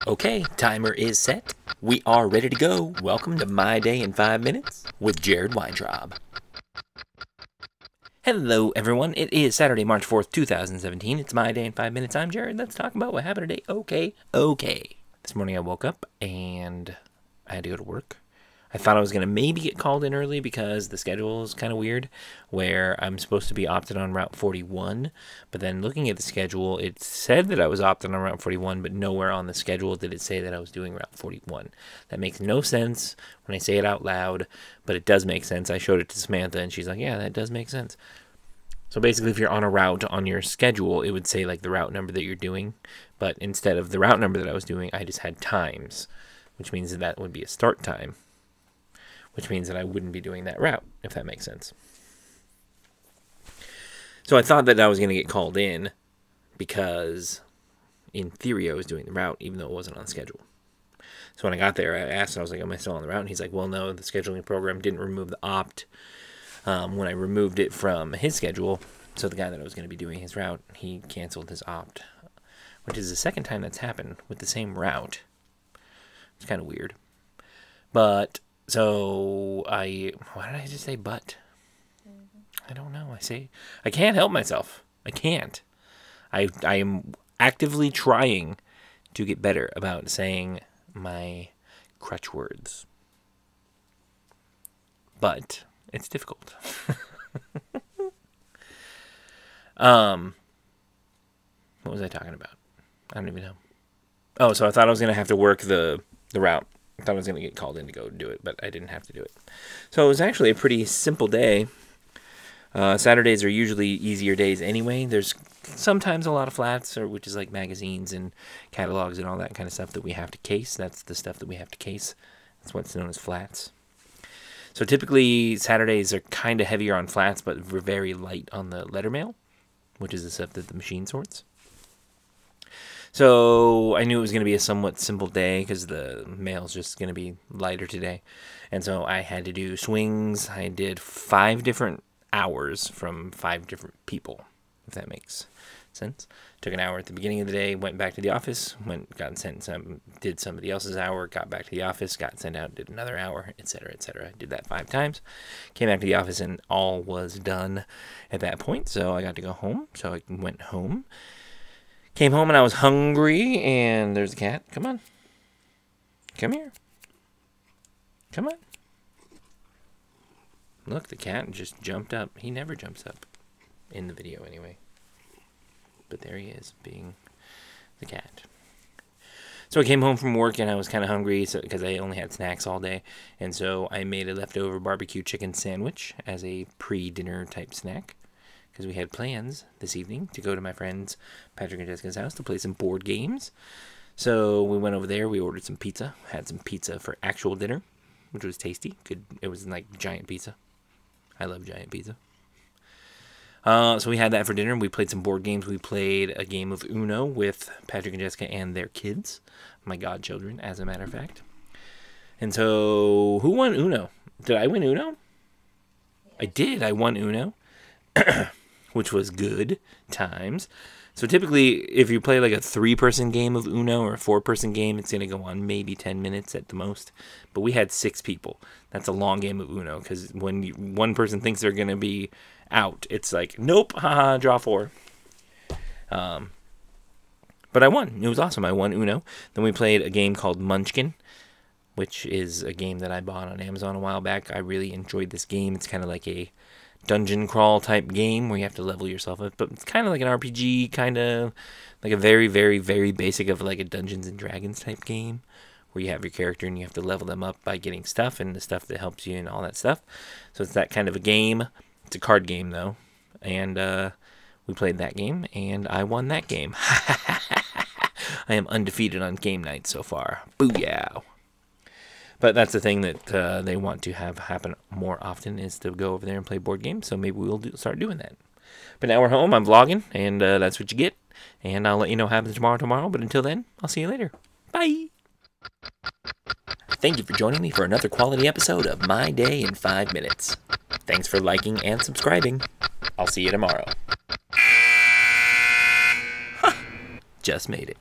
Okay, timer is set. We are ready to go. Welcome to My Day in 5 Minutes with Jared Weintraub. Hello, everyone. It is Saturday, March 4th, 2017. It's My Day in 5 Minutes. I'm Jared. Let's talk about what happened today. Okay. This morning I woke up and I had to go to work. I thought I was going to maybe get called in early because the schedule is kind of weird, where I'm supposed to be opted on Route 41, but then looking at the schedule, it said that I was opted on Route 41, but nowhere on the schedule did it say that I was doing Route 41. That makes no sense when I say it out loud, but it does make sense. I showed it to Samantha, and she's like, yeah, that does make sense. So basically, if you're on a route on your schedule, it would say like the route number that you're doing, but instead of the route number that I was doing, I just had times, which means that that would be a start time, which means that I wouldn't be doing that route, if that makes sense. So I thought that I was going to get called in because, in theory, I was doing the route, even though it wasn't on schedule. So when I got there, I asked, I was like, am I still on the route? And he's like, well, no, the scheduling program didn't remove the opt when I removed it from his schedule. So the guy that I was going to be doing his route, he canceled his opt, which is the second time that's happened with the same route. It's kind of weird. But so why did I just say but? I don't know. I can't help myself. I can't. I am actively trying to get better about saying my crutch words. But it's difficult. What was I talking about? I don't even know. Oh, so I thought I was going to have to work the route. I thought I was going to get called in to go do it, but I didn't have to do it. So it was actually a pretty simple day. Saturdays are usually easier days anyway. There's sometimes a lot of flats, which is like magazines and catalogs and all that kind of stuff that we have to case. That's the stuff that we have to case. That's what's known as flats. So typically Saturdays are kind of heavier on flats, but we're very light on the letter mail, which is the stuff that the machine sorts. So I knew it was going to be a somewhat simple day because the mail's just going to be lighter today. And so I had to do swings. I did 5 different hours from 5 different people, if that makes sense. Took an hour at the beginning of the day, went back to the office, got sent did somebody else's hour, got back to the office, got sent out, did another hour, etc., etc. Did that 5 times. Came back to the office and all was done at that point. So I got to go home. So I went home. Came home and I was hungry, and there's a cat. Come on. Come here. Come on. Look, the cat just jumped up. He never jumps up in the video anyway. But there he is, being the cat. So I came home from work, and I was kind of hungry because I only had snacks all day. And so I made a leftover barbecue chicken sandwich as a pre-dinner type snack, because we had plans this evening to go to my friends Patrick and Jessica's house to play some board games. So we went over there, we ordered some pizza, had some pizza for actual dinner, which was tasty. Good. It was like giant pizza. I love giant pizza. So we had that for dinner. We played some board games. We played a game of Uno with Patrick and Jessica and their kids, my godchildren, as a matter of fact. And so, who won Uno? Did I win Uno? I did. I won Uno. Which was good times. So typically, if you play like a 3-person game of Uno or a 4-person game, it's going to go on maybe 10 minutes at the most. But we had 6 people. That's a long game of Uno, because when one person thinks they're going to be out, it's like, nope, haha, draw 4. But I won. It was awesome. I won Uno. Then we played a game called Munchkin, which is a game that I bought on Amazon a while back. I really enjoyed this game. It's kind of like a dungeon crawl type game where you have to level yourself up, but it's kind of like an RPG, kind of like a very, very, very basic of like a Dungeons and Dragons type game where you have your character and you have to level them up by getting stuff and the stuff that helps you and all that stuff. So it's that kind of a game. It's a card game though, and we played that game and I won that game. I am undefeated on game night so far. Booyah! But that's the thing that they want to have happen more often, is to go over there and play board games. So maybe we'll start doing that. But now we're home. I'm vlogging, and that's what you get. And I'll let you know what happens tomorrow. But until then, I'll see you later. Bye. Thank you for joining me for another quality episode of My Day in 5 Minutes. Thanks for liking and subscribing. I'll see you tomorrow. Just made it.